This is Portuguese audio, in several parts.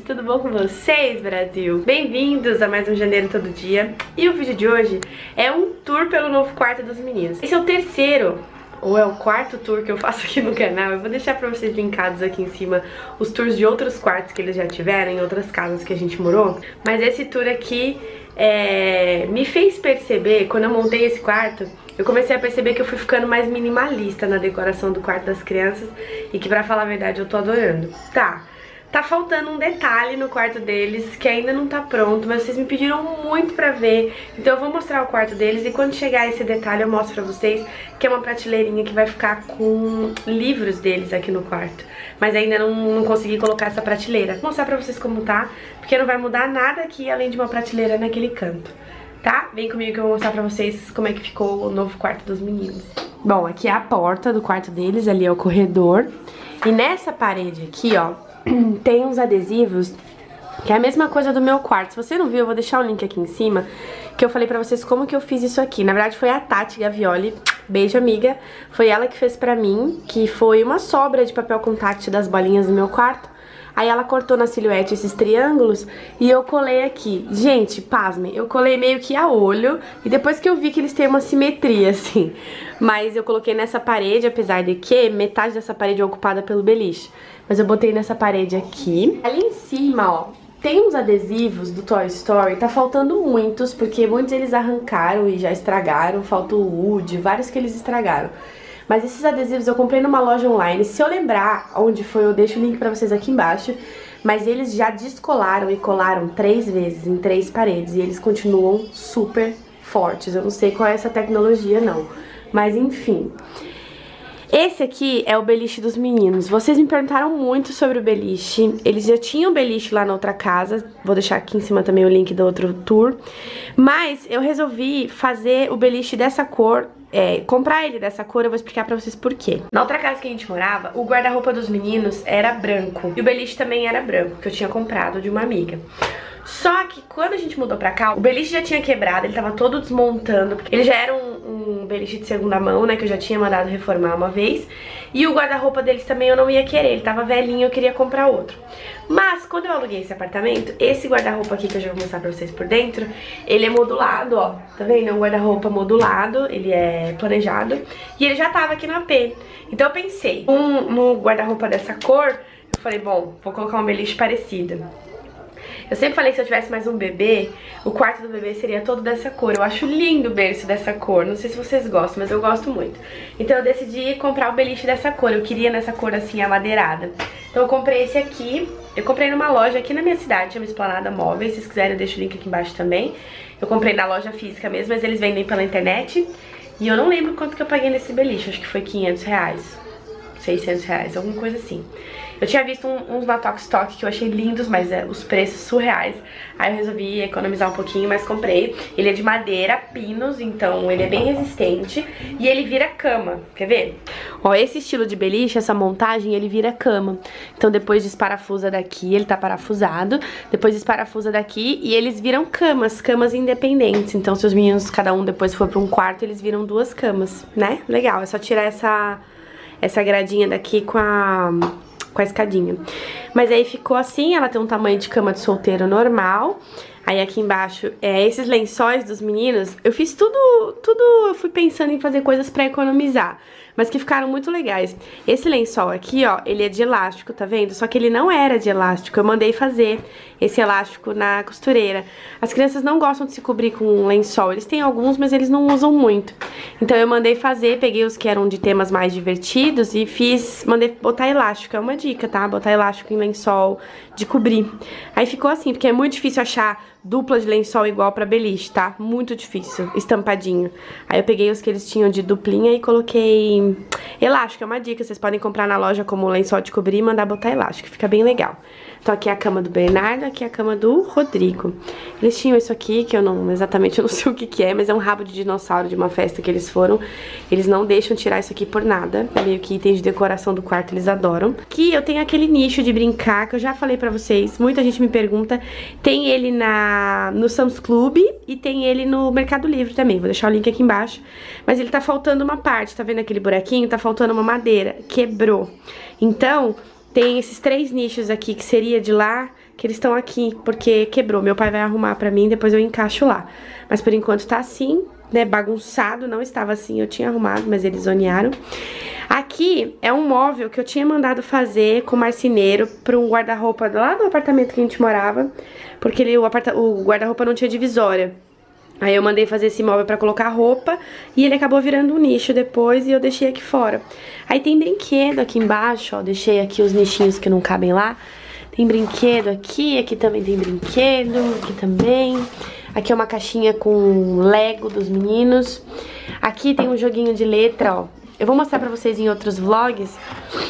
tudo bom com vocês, Brasil? Bem-vindos a mais um Janeiro Todo Dia. E o vídeo de hoje é um tour pelo novo quarto dos meninos. Esse é o terceiro, ou é o quarto tour que eu faço aqui no canal. Eu vou deixar pra vocês linkados aqui em cima os tours de outros quartos que eles já tiveram, em outras casas que a gente morou. Mas esse tour aqui me fez perceber, quando eu montei esse quarto, eu comecei a perceber que eu fui ficando mais minimalista na decoração do quarto das crianças e que, pra falar a verdade, eu tô adorando. Tá faltando um detalhe no quarto deles que ainda não tá pronto, mas vocês me pediram muito pra ver, então eu vou mostrar o quarto deles e quando chegar esse detalhe eu mostro pra vocês que é uma prateleirinha que vai ficar com livros deles aqui no quarto. Mas ainda não consegui colocar essa prateleira. Vou mostrar pra vocês como tá, porque não vai mudar nada aqui além de uma prateleira naquele canto. Tá? Vem comigo que eu vou mostrar pra vocês como é que ficou o novo quarto dos meninos. Bom, aqui é a porta do quarto deles, ali é o corredor. E nessa parede aqui, ó, tem uns adesivos que é a mesma coisa do meu quarto. Se você não viu, eu vou deixar o link aqui em cima, que eu falei pra vocês como que eu fiz isso aqui. Na verdade foi a Tati Gavioli, beijo amiga, foi ela que fez pra mim, que foi uma sobra de papel contact das bolinhas do meu quarto. Aí ela cortou na silhuete esses triângulos e eu colei aqui. Gente, pasmem, eu colei meio que a olho e depois que eu vi que eles têm uma simetria, assim. Mas eu coloquei nessa parede, apesar de que metade dessa parede é ocupada pelo beliche. Mas eu botei nessa parede aqui. Ali em cima, ó, tem uns adesivos do Toy Story, tá faltando muitos, porque muitos eles arrancaram e já estragaram. Falta o Woody, vários que eles estragaram. Mas esses adesivos eu comprei numa loja online. Se eu lembrar onde foi, eu deixo o link pra vocês aqui embaixo. Mas eles já descolaram e colaram 3 vezes em 3 paredes. E eles continuam super fortes. Eu não sei qual é essa tecnologia, não. Mas enfim. Esse aqui é o beliche dos meninos. Vocês me perguntaram muito sobre o beliche. Eles já tinham beliche lá na outra casa. Vou deixar aqui em cima também o link do outro tour. Mas eu resolvi fazer o beliche dessa cor. Comprar ele dessa cor, eu vou explicar pra vocês por quê. Na outra casa que a gente morava, o guarda-roupa dos meninos era branco. E o beliche também era branco, que eu tinha comprado de uma amiga. Só que quando a gente mudou pra cá, o beliche já tinha quebrado, ele tava todo desmontando. Ele já era um beliche de segunda mão, né, que eu já tinha mandado reformar uma vez. E o guarda-roupa deles também eu não ia querer, ele tava velhinho, eu queria comprar outro. Mas quando eu aluguei esse apartamento, esse guarda-roupa aqui que eu já vou mostrar pra vocês por dentro, ele é modulado, ó. Tá vendo? É um guarda-roupa modulado, ele é planejado. E ele já tava aqui no AP. Então eu pensei, no guarda-roupa dessa cor, eu falei, bom, vou colocar um beliche parecido. Eu sempre falei que se eu tivesse mais um bebê, o quarto do bebê seria todo dessa cor. Eu acho lindo o berço dessa cor. Não sei se vocês gostam, mas eu gosto muito. Então eu decidi comprar o beliche dessa cor. Eu queria nessa cor assim, amadeirada. Então eu comprei esse aqui. Eu comprei numa loja aqui na minha cidade, chama Esplanada Móveis. Se vocês quiserem eu deixo o link aqui embaixo também. Eu comprei na loja física mesmo, mas eles vendem pela internet. E eu não lembro quanto que eu paguei nesse beliche. Acho que foi 500 reais, 600 reais, alguma coisa assim. Eu tinha visto uns na Tok Stock que eu achei lindos, mas os preços surreais. Aí eu resolvi economizar um pouquinho, mas comprei. Ele é de madeira, pinos, então ele é bem resistente. E ele vira cama, quer ver? Ó, esse estilo de beliche, essa montagem, ele vira cama. Então depois desparafusa daqui, ele tá parafusado. Depois desparafusa daqui e eles viram camas independentes. Então se os meninos, cada um depois for pra um quarto, eles viram 2 camas, né? Legal, é só tirar essa gradinha daqui com a escadinha. Mas aí ficou assim, ela tem um tamanho de cama de solteiro normal. Aí aqui embaixo, esses lençóis dos meninos, eu fiz tudo, eu fui pensando em fazer coisas pra economizar, mas que ficaram muito legais. Esse lençol aqui, ó, ele é de elástico, tá vendo? Só que ele não era de elástico, eu mandei fazer esse elástico na costureira. As crianças não gostam de se cobrir com lençol, eles têm alguns, mas eles não usam muito. Então eu mandei fazer, peguei os que eram de temas mais divertidos e mandei botar elástico, é uma dica, tá? Botar elástico em lençol de cobrir. Aí ficou assim, porque é muito difícil achar dupla de lençol igual pra beliche, tá? Muito difícil, estampadinho. Aí eu peguei os que eles tinham de duplinha e coloquei elástico, é uma dica. Vocês podem comprar na loja como lençol de cobrir e mandar botar elástico, fica bem legal. Então aqui é a cama do Bernardo, aqui é a cama do Rodrigo. Eles tinham isso aqui, que eu não sei o que é, mas é um rabo de dinossauro de uma festa que eles foram. Eles não deixam tirar isso aqui por nada, é meio que item de decoração do quarto, eles adoram. Aqui eu tenho aquele nicho de brincar, que eu já falei pra vocês, muita gente me pergunta. Tem ele no Sam's Club e tem ele no Mercado Livre também, vou deixar o link aqui embaixo. Mas ele tá faltando uma parte, tá vendo aquele buraquinho? Tá faltando uma madeira, quebrou. Então tem esses 3 nichos aqui que seria de lá que eles estão aqui, porque quebrou. Meu pai vai arrumar pra mim, depois eu encaixo lá. Mas por enquanto tá assim, né, bagunçado, não estava assim, eu tinha arrumado, mas eles zonearam. Aqui é um móvel que eu tinha mandado fazer com marceneiro para um guarda-roupa lá do apartamento que a gente morava, porque o guarda-roupa não tinha divisória. Aí eu mandei fazer esse móvel pra colocar roupa e ele acabou virando um nicho depois e eu deixei aqui fora. Aí tem brinquedo aqui embaixo, ó, deixei aqui os nichinhos que não cabem lá. Tem brinquedo aqui, aqui também tem brinquedo, aqui também. Aqui é uma caixinha com Lego dos meninos. Aqui tem um joguinho de letra, ó. Eu vou mostrar pra vocês em outros vlogs,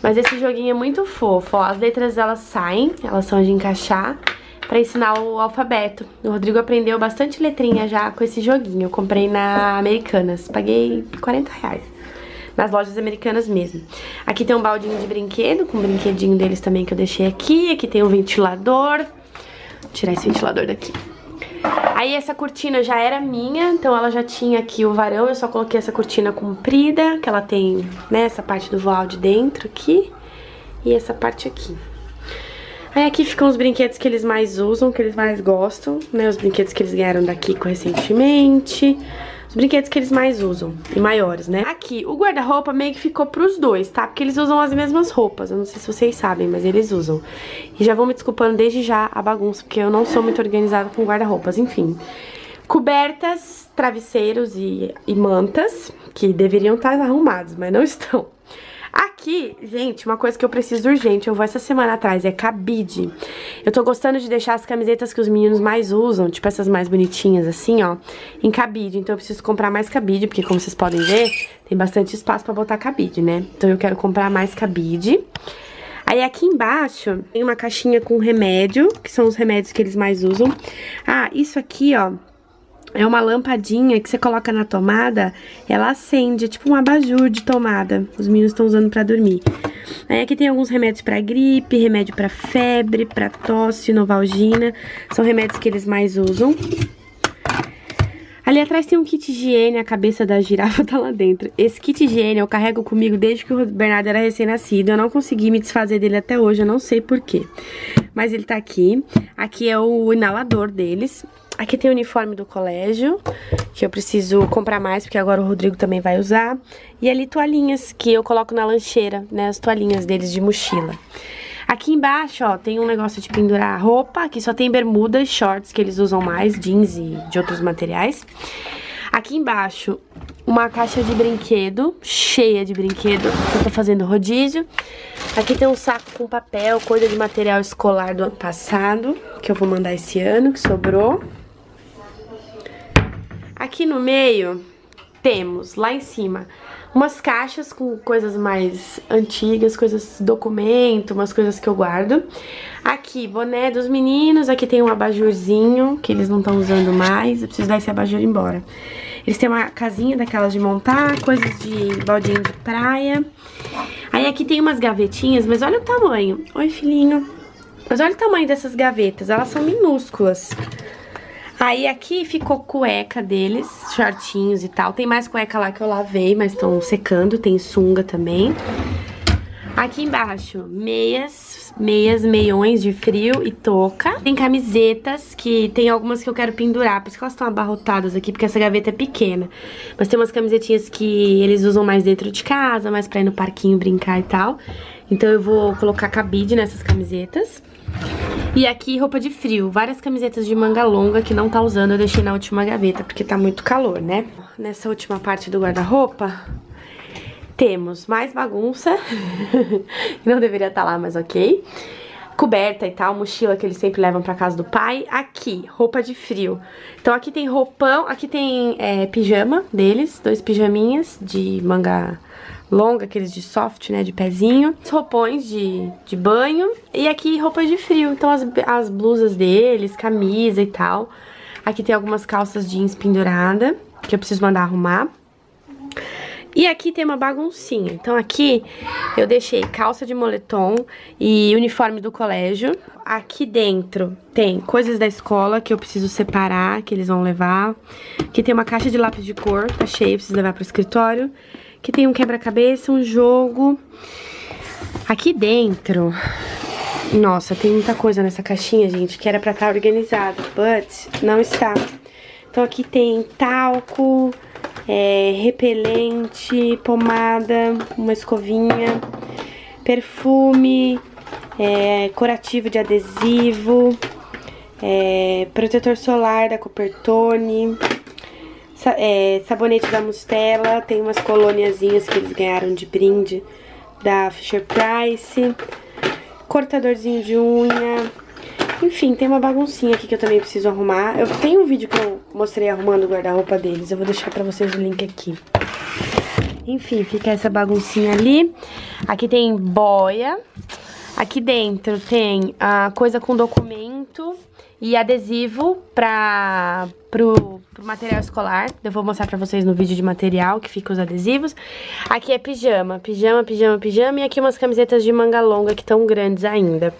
mas esse joguinho é muito fofo, ó. As letras, elas saem, elas são de encaixar, pra ensinar o alfabeto. O Rodrigo aprendeu bastante letrinha já com esse joguinho. Eu comprei na Americanas, paguei R$40. Nas lojas americanas mesmo. Aqui tem um baldinho de brinquedo, com o brinquedinho deles também que eu deixei aqui. Aqui tem um ventilador. Vou tirar esse ventilador daqui. Aí essa cortina já era minha, então ela já tinha aqui o varão. Eu só coloquei essa cortina comprida, que ela tem, né, essa parte do voal de dentro aqui. E essa parte aqui. Aí aqui ficam os brinquedos que eles mais usam, que eles mais gostam, né? Os brinquedos que eles ganharam da Kiko recentemente. Os brinquedos que eles mais usam, e maiores, né? Aqui, o guarda-roupa meio que ficou pros dois, tá? Porque eles usam as mesmas roupas, eu não sei se vocês sabem, mas eles usam. E já vou me desculpando desde já a bagunça, porque eu não sou muito organizada com guarda-roupas, enfim. Cobertas, travesseiros e mantas, que deveriam estar arrumados, mas não estão. Aqui, gente, uma coisa que eu preciso urgente, eu vou essa semana atrás, é cabide. Eu tô gostando de deixar as camisetas que os meninos mais usam, tipo essas mais bonitinhas assim, ó, em cabide. Então eu preciso comprar mais cabide, porque como vocês podem ver, tem bastante espaço pra botar cabide, né? Então eu quero comprar mais cabide. Aí aqui embaixo tem uma caixinha com remédio, que são os remédios que eles mais usam. Ah, isso aqui, ó, é uma lampadinha que você coloca na tomada, ela acende, é tipo um abajur de tomada. Os meninos estão usando pra dormir. Aí aqui tem alguns remédios pra gripe, remédio pra febre, pra tosse, Novalgina. São remédios que eles mais usam. Ali atrás tem um kit higiene, a cabeça da girafa tá lá dentro. Esse kit higiene eu carrego comigo desde que o Bernardo era recém-nascido. Eu não consegui me desfazer dele até hoje, eu não sei porquê. Mas ele tá aqui. Aqui é o inalador deles. Aqui tem o uniforme do colégio, que eu preciso comprar mais, porque agora o Rodrigo também vai usar. E ali toalhinhas, que eu coloco na lancheira, né, as toalhinhas deles de mochila. Aqui embaixo, ó, tem um negócio de pendurar roupa, aqui só tem bermuda e shorts que eles usam mais, jeans e de outros materiais. Aqui embaixo, uma caixa de brinquedo, cheia de brinquedo, que eu tô fazendo rodízio. Aqui tem um saco com papel, coisa de material escolar do ano passado, que eu vou mandar esse ano, que sobrou. Aqui no meio, temos, lá em cima, umas caixas com coisas mais antigas, coisas, documento, umas coisas que eu guardo. Aqui, boné dos meninos, aqui tem um abajurzinho, que eles não estão usando mais, eu preciso dar esse abajur embora. Eles têm uma casinha daquelas de montar, coisas de baldinho de praia. Aí aqui tem umas gavetinhas, mas olha o tamanho. Oi, filhinho. Mas olha o tamanho dessas gavetas, elas são minúsculas. Aí aqui ficou cueca deles, shortinhos e tal. Tem mais cueca lá que eu lavei, mas estão secando. Tem sunga também. Aqui embaixo, meias, meiões de frio e touca. Tem camisetas, que tem algumas que eu quero pendurar, por isso que elas estão abarrotadas aqui, porque essa gaveta é pequena. Mas tem umas camisetinhas que eles usam mais dentro de casa, mais pra ir no parquinho brincar e tal. Então eu vou colocar cabide nessas camisetas. E aqui roupa de frio, várias camisetas de manga longa que não tá usando, eu deixei na última gaveta, porque tá muito calor, né? Nessa última parte do guarda-roupa, temos mais bagunça, não deveria estar lá, mas ok. Coberta e tal, mochila que eles sempre levam pra casa do pai. Aqui, roupa de frio. Então aqui tem roupão, aqui tem pijama deles, 2 pijaminhas de manga longa, aqueles de soft, né, de pezinho. Roupões de banho. E aqui roupa de frio, então as blusas deles, camisa e tal. Aqui tem algumas calças jeans pendurada, que eu preciso mandar arrumar. E aqui tem uma baguncinha, então aqui eu deixei calça de moletom e uniforme do colégio. Aqui dentro tem coisas da escola que eu preciso separar, que eles vão levar. Aqui tem uma caixa de lápis de cor, tá cheia, preciso levar pro escritório. Aqui tem um quebra-cabeça, um jogo. Aqui dentro Nossa, tem muita coisa nessa caixinha, gente, que era pra estar organizado, but não está. Então aqui tem talco, repelente, pomada, uma escovinha, perfume, curativo de adesivo, protetor solar da Coppertone, sabonete da Mustela, tem umas colôniazinhas que eles ganharam de brinde da Fisher Price, cortadorzinho de unha, enfim, tem uma baguncinha aqui que eu também preciso arrumar. Eu tenho um vídeo que eu mostrei arrumando o guarda-roupa deles, eu vou deixar pra vocês o link aqui. Enfim, fica essa baguncinha ali. Aqui tem boia. Aqui dentro tem a coisa com documento e adesivo pro material escolar. Eu vou mostrar pra vocês no vídeo de material que fica os adesivos. Aqui é pijama, e aqui umas camisetas de manga longa que estão grandes ainda.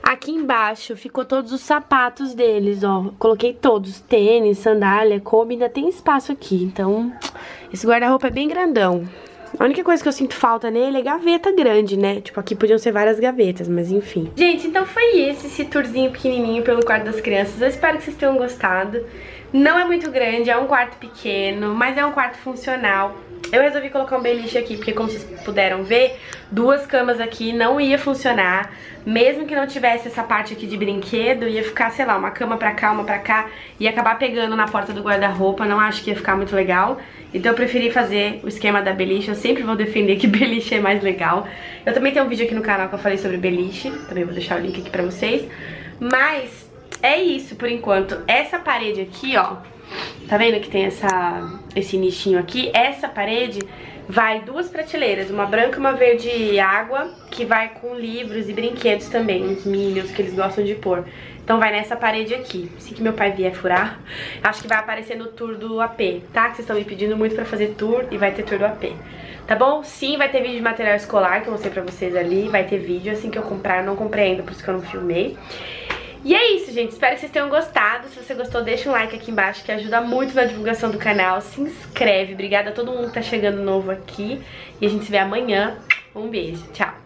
Aqui embaixo ficou todos os sapatos deles, ó. Coloquei todos, tênis, sandália, Kobe, ainda tem espaço aqui. Então, esse guarda-roupa é bem grandão. A única coisa que eu sinto falta nele é gaveta grande, né? Tipo, aqui podiam ser várias gavetas, mas enfim. Gente, então foi esse tourzinho pequenininho pelo quarto das crianças. Eu espero que vocês tenham gostado. Não é muito grande, é um quarto pequeno, mas é um quarto funcional. Eu resolvi colocar um beliche aqui, porque como vocês puderam ver, 2 camas aqui não ia funcionar. Mesmo que não tivesse essa parte aqui de brinquedo, ia ficar, sei lá, uma cama pra cá, uma pra cá, ia acabar pegando na porta do guarda-roupa, não acho que ia ficar muito legal. Então eu preferi fazer o esquema da beliche, eu sempre vou defender que beliche é mais legal. Eu também tenho um vídeo aqui no canal que eu falei sobre beliche, também vou deixar o link aqui pra vocês. Mas é isso por enquanto. Essa parede aqui, ó, tá vendo que tem esse nichinho aqui? Essa parede vai 2 prateleiras, uma branca e uma verde água, que vai com livros e brinquedos também, uns Minions que eles gostam de pôr. Então vai nessa parede aqui. Assim que meu pai vier furar, acho que vai aparecer no tour do AP, tá? Que vocês estão me pedindo muito pra fazer tour e vai ter tour do AP. Tá bom? Sim, vai ter vídeo de material escolar que eu mostrei pra vocês ali. Vai ter vídeo assim que eu comprar, eu não comprei ainda, por isso que eu não filmei. E é isso, gente. Espero que vocês tenham gostado. Se você gostou, deixa um like aqui embaixo, que ajuda muito na divulgação do canal. Se inscreve. Obrigada a todo mundo que tá chegando novo aqui. E a gente se vê amanhã. Um beijo. Tchau.